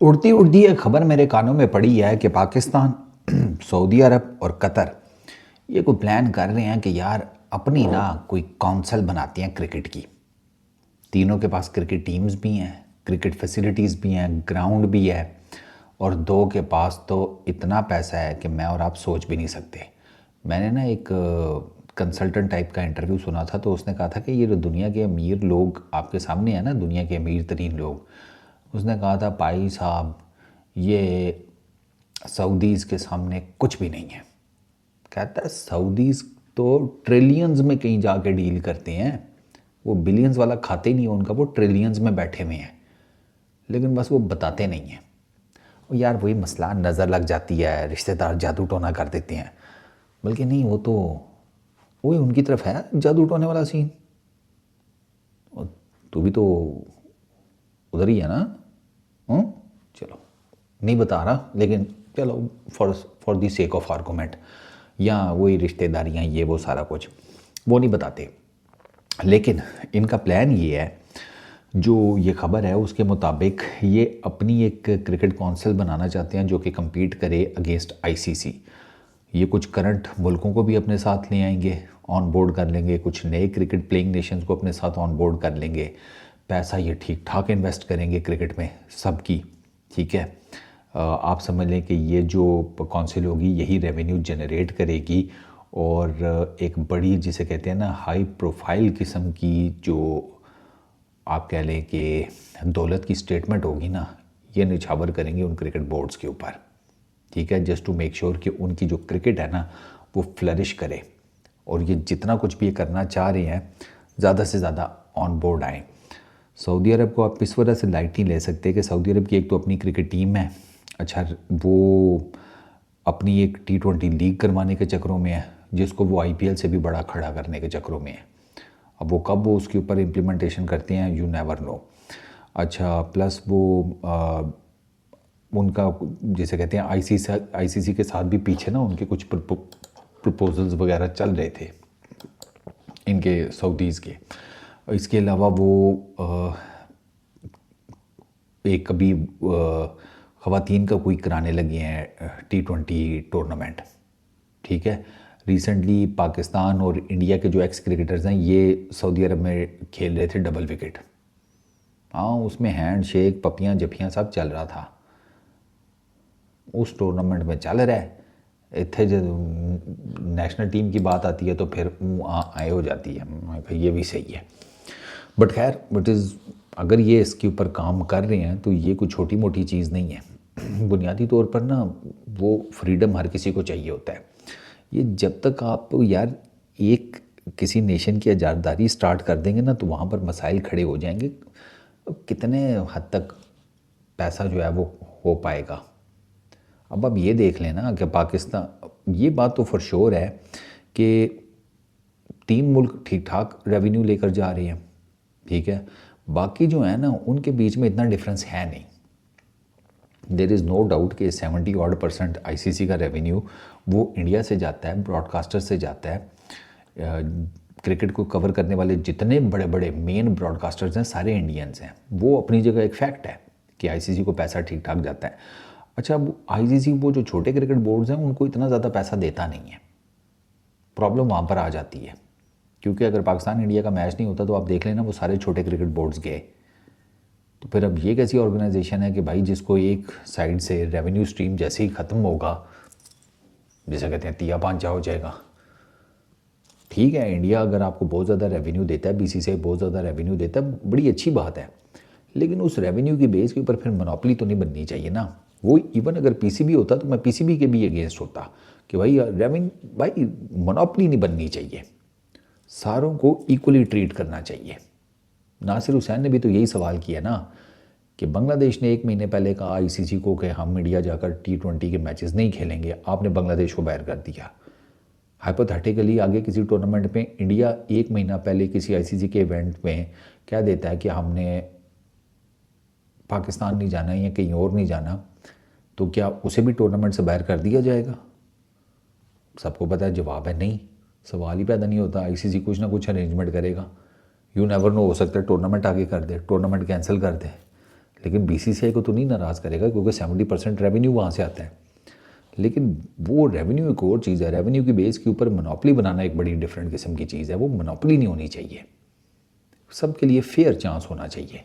उड़ती उड़ती एक खबर मेरे कानों में पड़ी है कि पाकिस्तान, सऊदी अरब और कतर ये कोई प्लान कर रहे हैं कि यार अपनी ना कोई काउंसिल बनाते हैं क्रिकेट की। तीनों के पास क्रिकेट टीम्स भी हैं, क्रिकेट फैसिलिटीज़ भी हैं, ग्राउंड भी है, और दो के पास तो इतना पैसा है कि मैं और आप सोच भी नहीं सकते। मैंने ना एक कंसल्टेंट टाइप का इंटरव्यू सुना था, तो उसने कहा था कि ये जो दुनिया के अमीर लोग आपके सामने हैं ना, दुनिया के अमीर तरीन लोग, उसने कहा था भाई साहब ये सऊदीज़ के सामने कुछ भी नहीं है। कहता है सऊदीज़ तो ट्रिलियंस में कहीं जाके डील करते हैं, वो बिलियंस वाला खाते ही नहीं है उनका, वो ट्रिलियंस में बैठे हुए हैं, लेकिन बस वो बताते नहीं हैं। और यार वही मसला, नज़र लग जाती है, रिश्तेदार जादू टोना कर देते हैं। बल्कि नहीं, वो तो वही उनकी तरफ है जादू टोने वाला सीन। और तू भी तो उधर ही है ना? चलो नहीं बता रहा, लेकिन चलो for the sake of argument, या वही रिश्तेदारियाँ ये वो सारा कुछ वो नहीं बताते। लेकिन इनका प्लान ये है, जो ये खबर है उसके मुताबिक ये अपनी एक क्रिकेट काउंसिल बनाना चाहते हैं जो कि compete करे अगेंस्ट आईसीसी। ये कुछ करंट मुल्कों को भी अपने साथ ले आएंगे, ऑन बोर्ड कर लेंगे, कुछ नए क्रिकेट प्लेइंग नेशंस को अपने साथ ऑन बोर्ड कर लेंगे। पैसा ये ठीक ठाक इन्वेस्ट करेंगे क्रिकेट में सबकी, ठीक है। आप समझ लें कि ये जो काउंसिल होगी यही रेवेन्यू जनरेट करेगी, और एक बड़ी जिसे कहते हैं ना हाई प्रोफाइल किस्म की जो आप कह लें कि दौलत की स्टेटमेंट होगी ना, ये निछावर करेंगे उन क्रिकेट बोर्ड्स के ऊपर, ठीक है, जस्ट टू मेक श्योर कि उनकी जो क्रिकेट है ना वो फ्लरिश करे। और ये जितना कुछ भी ये करना चाह रहे हैं ज़्यादा से ज़्यादा ऑन बोर्ड आए। सऊदी अरब को आप इस वजह से लाइट नहीं ले सकते कि सऊदी अरब की एक तो अपनी क्रिकेट टीम है, अच्छा वो अपनी एक T20 लीग करवाने के चक्करों में है, जिसको वो IPL से भी बड़ा खड़ा करने के चक्करों में है। अब वो कब वो उसके ऊपर इम्प्लीमेंटेशन करते हैं, यू नेवर नो। अच्छा प्लस वो उनका जिसे कहते हैं आईसीसी के साथ भी पीछे ना उनके कुछ प्रपोजल्स वगैरह चल रहे थे इनके सऊदीज़ के। इसके अलावा वो एक कभी ख़वातीन का कोई कराने लगे हैं T20 टूर्नामेंट, ठीक है। रिसेंटली पाकिस्तान और इंडिया के जो एक्स क्रिकेटर्स हैं ये सऊदी अरब में खेल रहे थे डबल विकेट। हाँ, उसमें हैंड शेक पपियाँ जपियाँ सब चल रहा था, उस टूर्नामेंट में चल रहा है। इतने जो नेशनल टीम की बात आती है तो फिर आए हो जाती है, मैं कहा ये भी सही है। बट खैर बट इज़ अगर ये इसके ऊपर काम कर रहे हैं तो ये कोई छोटी मोटी चीज़ नहीं है। बुनियादी तौर पर ना वो फ्रीडम हर किसी को चाहिए होता है। ये जब तक आप यार एक किसी नेशन की आज़ादारी स्टार्ट कर देंगे ना तो वहाँ पर मसाइल खड़े हो जाएंगे। कितने हद तक पैसा जो है वो हो पाएगा। अब आप ये देख लें ना कि पाकिस्तान, ये बात तो फॉर श्योर है कि 3 मुल्क ठीक ठाक रेवेन्यू लेकर जा रहे हैं, ठीक है। बाकी जो है ना उनके बीच में इतना डिफरेंस है नहीं। देयर इज़ नो डाउट कि 70% आईसीसी का रेवेन्यू वो इंडिया से जाता है, ब्रॉडकास्टर से जाता है। क्रिकेट को कवर करने वाले जितने बड़े बड़े मेन ब्रॉडकास्टर्स हैं सारे इंडियंस हैं, वो अपनी जगह एक फैक्ट है कि आईसीसी को पैसा ठीक ठाक जाता है। अच्छा अब आईसीसी वो जो छोटे क्रिकेट बोर्ड्स हैं उनको इतना ज़्यादा पैसा देता नहीं है, प्रॉब्लम वहाँ पर आ जाती है। क्योंकि अगर पाकिस्तान इंडिया का मैच नहीं होता तो आप देख लेना वो सारे छोटे क्रिकेट बोर्ड्स गए। तो फिर अब ये कैसी ऑर्गेनाइजेशन है कि भाई जिसको एक साइड से रेवेन्यू स्ट्रीम जैसे ही ख़त्म होगा, जैसे कहते हैं तिया पांचा हो जाएगा। ठीक है, इंडिया अगर आपको बहुत ज़्यादा रेवेन्यू देता है, बीसीसीआई बहुत ज़्यादा रेवेन्यू देता है, बड़ी अच्छी बात है, लेकिन उस रेवेन्यू की बेस के ऊपर फिर मोनोपोली तो नहीं बननी चाहिए ना। वो इवन अगर पीसीबी होता तो मैं पीसीबी के भी अगेंस्ट होता कि भाई रेवेन्यू, भाई मोनोपोली नहीं बननी चाहिए, सारों को इक्वली ट्रीट करना चाहिए। नासिर हुसैन ने भी तो यही सवाल किया ना कि बांग्लादेश ने 1 महीने पहले कहा आईसीसी को कि हम इंडिया जाकर T20 के मैचेस नहीं खेलेंगे, आपने बांग्लादेश को बाहर कर दिया। हाइपोथेटिकली आगे किसी टूर्नामेंट में इंडिया 1 महीना पहले किसी आईसीसी के इवेंट में कह देता है कि हमने पाकिस्तान नहीं जाना या कहीं और नहीं जाना, तो क्या उसे भी टूर्नामेंट से बाहर कर दिया जाएगा? सबको पता है जवाब है नहीं, सवाल ही पैदा नहीं होता। आईसीसी कुछ ना कुछ अरेंजमेंट करेगा, यू नेवर नो, हो सकता है टूर्नामेंट आगे कर दे, टूर्नामेंट कैंसिल कर दे। लेकिन बीसीसीआई को तो नहीं नाराज़ करेगा क्योंकि 70% रेवेन्यू वहाँ से आता है। लेकिन वो रेवेन्यू एक और चीज़ है, रेवेन्यू की बेस के ऊपर मोनोपली बनाना एक बड़ी डिफरेंट किस्म की चीज़ है। वो मोनोपली नहीं होनी चाहिए, सबके लिए फेयर चांस होना चाहिए।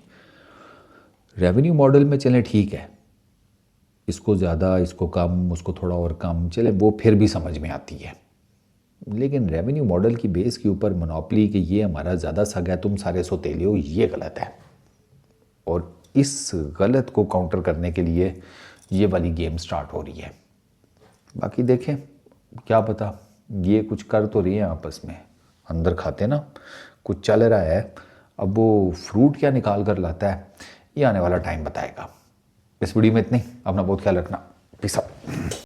रेवेन्यू मॉडल में चलें ठीक है, इसको ज़्यादा इसको कम उसको थोड़ा और कम चले, वो फिर भी समझ में आती है। लेकिन रेवेन्यू मॉडल की बेस के ऊपर मोनोपली कि ये हमारा ज़्यादा सग है, तुम सारे सोतेले हो, ये गलत है। और इस गलत को काउंटर करने के लिए ये वाली गेम स्टार्ट हो रही है। बाकी देखें, क्या पता ये कुछ कर तो रही है आपस में, अंदर खाते ना कुछ चल रहा है। अब वो फ्रूट क्या निकाल कर लाता है ये आने वाला टाइम बताएगा। इस वीडियो में इतनी, अपना बहुत ख्याल रखना। Peace out.